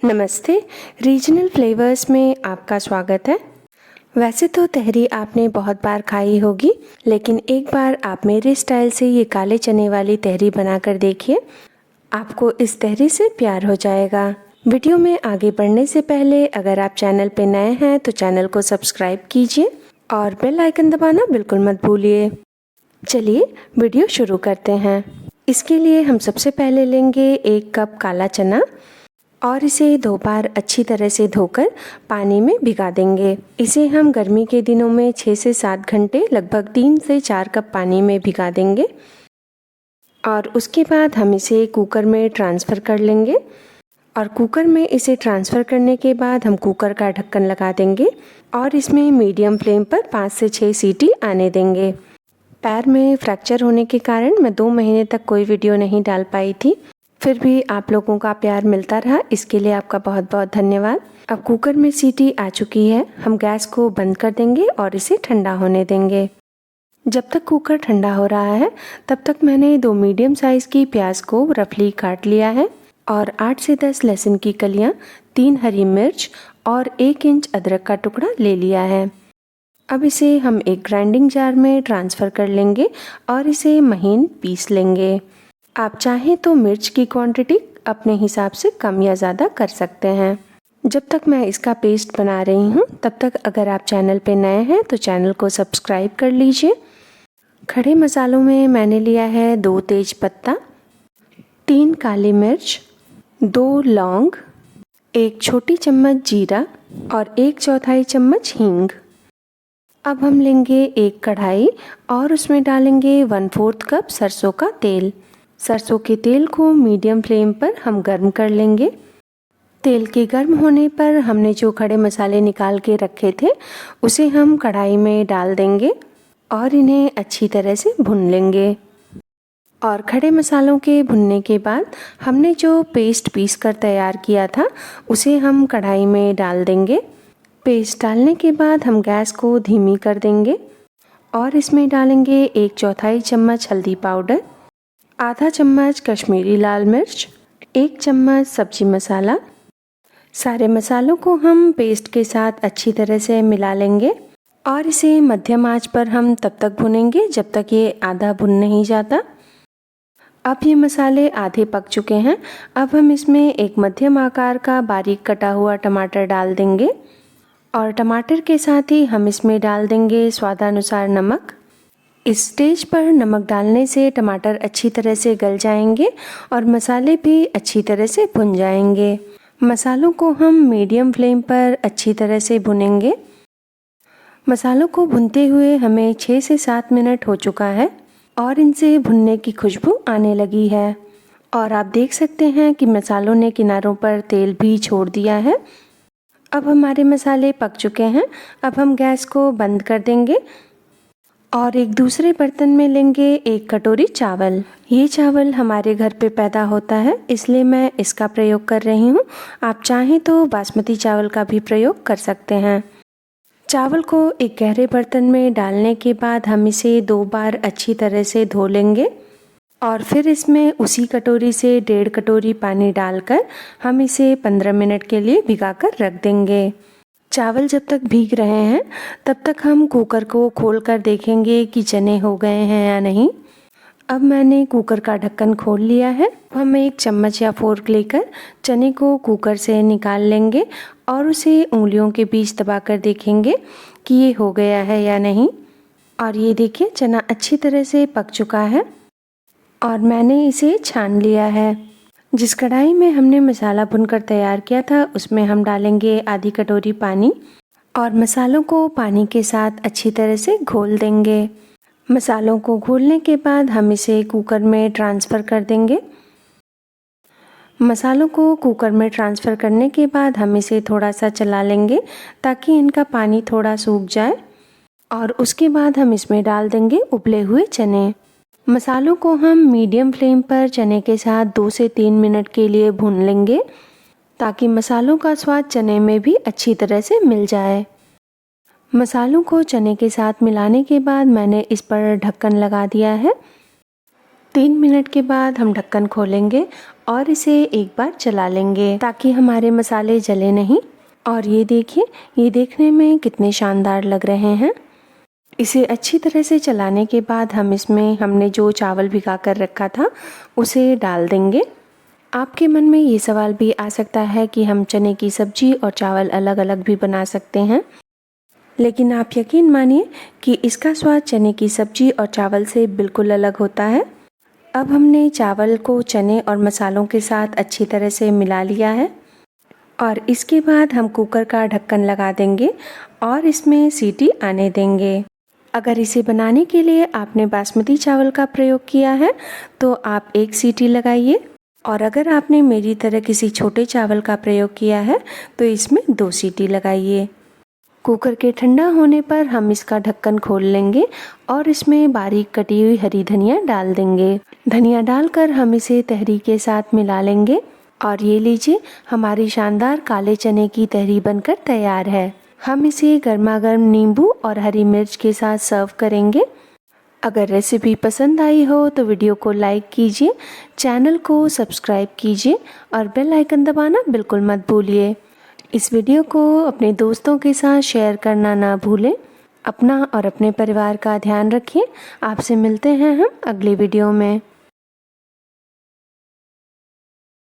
नमस्ते। Regional flavours में आपका स्वागत है। वैसे तो तहरी आपने बहुत बार खाई होगी, लेकिन एक बार आप मेरे स्टाइल से ये काले चने वाली तहरी बनाकर देखिए। आपको इस तहरी से प्यार हो जाएगा। वीडियो में आगे बढ़ने से पहले अगर आप चैनल पे नए हैं तो चैनल को सब्सक्राइब कीजिए और बेल आइकन दबाना बिल्कुल मत भूलिए। चलिए वीडियो शुरू करते हैं। इसके लिए हम सबसे पहले लेंगे 1 कप काला चना और इसे 2 बार अच्छी तरह से धोकर पानी में भिगा देंगे। इसे हम गर्मी के दिनों में 6 से 7 घंटे लगभग 3 से 4 कप पानी में भिगा देंगे और उसके बाद हम इसे कुकर में ट्रांसफ़र कर लेंगे। और कुकर में इसे ट्रांसफ़र करने के बाद हम कुकर का ढक्कन लगा देंगे और इसमें मीडियम फ्लेम पर 5 से 6 सीटी आने देंगे। पैर में फ्रैक्चर होने के कारण मैं 2 महीने तक कोई वीडियो नहीं डाल पाई थी, फिर भी आप लोगों का प्यार मिलता रहा, इसके लिए आपका बहुत बहुत धन्यवाद। अब कुकर में सीटी आ चुकी है, हम गैस को बंद कर देंगे और इसे ठंडा होने देंगे। जब तक कुकर ठंडा हो रहा है तब तक मैंने 2 मीडियम साइज़ की प्याज को रफली काट लिया है और 8 से 10 लहसुन की कलियां, 3 हरी मिर्च और 1 इंच अदरक का टुकड़ा ले लिया है। अब इसे हम एक ग्राइंडिंग जार में ट्रांसफ़र कर लेंगे और इसे महीन पीस लेंगे। आप चाहें तो मिर्च की क्वांटिटी अपने हिसाब से कम या ज़्यादा कर सकते हैं। जब तक मैं इसका पेस्ट बना रही हूँ तब तक अगर आप चैनल पे नए हैं तो चैनल को सब्सक्राइब कर लीजिए। खड़े मसालों में मैंने लिया है 2 तेज पत्ता, 3 काली मिर्च, 2 लौंग, 1 छोटी चम्मच जीरा और 1/4 चम्मच हींग। अब हम लेंगे एक कढ़ाई और उसमें डालेंगे 1/4 कप सरसों का तेल। सरसों के तेल को मीडियम फ्लेम पर हम गर्म कर लेंगे। तेल के गर्म होने पर हमने जो खड़े मसाले निकाल के रखे थे उसे हम कढ़ाई में डाल देंगे और इन्हें अच्छी तरह से भून लेंगे। और खड़े मसालों के भुनने के बाद हमने जो पेस्ट पीस कर तैयार किया था उसे हम कढ़ाई में डाल देंगे। पेस्ट डालने के बाद हम गैस को धीमी कर देंगे और इसमें डालेंगे 1/4 चम्मच हल्दी पाउडर, आधा चम्मच कश्मीरी लाल मिर्च, 1 चम्मच सब्जी मसाला। सारे मसालों को हम पेस्ट के साथ अच्छी तरह से मिला लेंगे और इसे मध्यम आंच पर हम तब तक भुनेंगे जब तक ये आधा भुन नहीं जाता। अब ये मसाले आधे पक चुके हैं। अब हम इसमें एक मध्यम आकार का बारीक कटा हुआ टमाटर डाल देंगे और टमाटर के साथ ही हम इसमें डाल देंगे स्वादानुसार नमक। इस स्टेज पर नमक डालने से टमाटर अच्छी तरह से गल जाएंगे और मसाले भी अच्छी तरह से भुन जाएंगे। मसालों को हम मीडियम फ्लेम पर अच्छी तरह से भुनेंगे। मसालों को भुनते हुए हमें 6 से 7 मिनट हो चुका है और इनसे भुनने की खुशबू आने लगी है और आप देख सकते हैं कि मसालों ने किनारों पर तेल भी छोड़ दिया है। अब हमारे मसाले पक चुके हैं। अब हम गैस को बंद कर देंगे और एक दूसरे बर्तन में लेंगे 1 कटोरी चावल। ये चावल हमारे घर पे पैदा होता है, इसलिए मैं इसका प्रयोग कर रही हूँ। आप चाहें तो बासमती चावल का भी प्रयोग कर सकते हैं। चावल को एक गहरे बर्तन में डालने के बाद हम इसे 2 बार अच्छी तरह से धो लेंगे और फिर इसमें उसी कटोरी से 1.5 कटोरी पानी डालकर हम इसे 15 मिनट के लिए भिगाकर रख देंगे। चावल जब तक भीग रहे हैं तब तक हम कुकर को खोलकर देखेंगे कि चने हो गए हैं या नहीं। अब मैंने कुकर का ढक्कन खोल लिया है। हम एक चम्मच या फोर्क लेकर चने को कुकर से निकाल लेंगे और उसे उंगलियों के बीच दबाकर देखेंगे कि ये हो गया है या नहीं। और ये देखिए चना अच्छी तरह से पक चुका है और मैंने इसे छान लिया है। जिस कढ़ाई में हमने मसाला भुनकर तैयार किया था उसमें हम डालेंगे आधी कटोरी पानी और मसालों को पानी के साथ अच्छी तरह से घोल देंगे। मसालों को घोलने के बाद हम इसे कुकर में ट्रांसफ़र कर देंगे। मसालों को कुकर में ट्रांसफ़र करने के बाद हम इसे थोड़ा सा चला लेंगे ताकि इनका पानी थोड़ा सूख जाए और उसके बाद हम इसमें डाल देंगे उबले हुए चने। मसालों को हम मीडियम फ्लेम पर चने के साथ 2 से 3 मिनट के लिए भून लेंगे ताकि मसालों का स्वाद चने में भी अच्छी तरह से मिल जाए। मसालों को चने के साथ मिलाने के बाद मैंने इस पर ढक्कन लगा दिया है। 3 मिनट के बाद हम ढक्कन खोलेंगे और इसे एक बार चला लेंगे ताकि हमारे मसाले जले नहीं। और ये देखिए, ये देखने में कितने शानदार लग रहे हैं। इसे अच्छी तरह से चलाने के बाद हम इसमें हमने जो चावल भिगा कर रखा था उसे डाल देंगे। आपके मन में ये सवाल भी आ सकता है कि हम चने की सब्जी और चावल अलग अलग भी बना सकते हैं, लेकिन आप यकीन मानिए कि इसका स्वाद चने की सब्जी और चावल से बिल्कुल अलग होता है। अब हमने चावल को चने और मसालों के साथ अच्छी तरह से मिला लिया है और इसके बाद हम कुकर का ढक्कन लगा देंगे और इसमें सीटी आने देंगे। अगर इसे बनाने के लिए आपने बासमती चावल का प्रयोग किया है तो आप 1 सीटी लगाइए, और अगर आपने मेरी तरह किसी छोटे चावल का प्रयोग किया है तो इसमें 2 सीटी लगाइए। कुकर के ठंडा होने पर हम इसका ढक्कन खोल लेंगे और इसमें बारीक कटी हुई हरी धनिया डाल देंगे। धनिया डालकर हम इसे तहरी के साथ मिला लेंगे और ये लीजिए, हमारी शानदार काले चने की तहरी बनकर तैयार है। हम इसे गर्मा गर्म नींबू और हरी मिर्च के साथ सर्व करेंगे। अगर रेसिपी पसंद आई हो तो वीडियो को लाइक कीजिए, चैनल को सब्सक्राइब कीजिए और बेल आइकन दबाना बिल्कुल मत भूलिए। इस वीडियो को अपने दोस्तों के साथ शेयर करना ना भूलें। अपना और अपने परिवार का ध्यान रखिए। आपसे मिलते हैं हम अगली वीडियो में।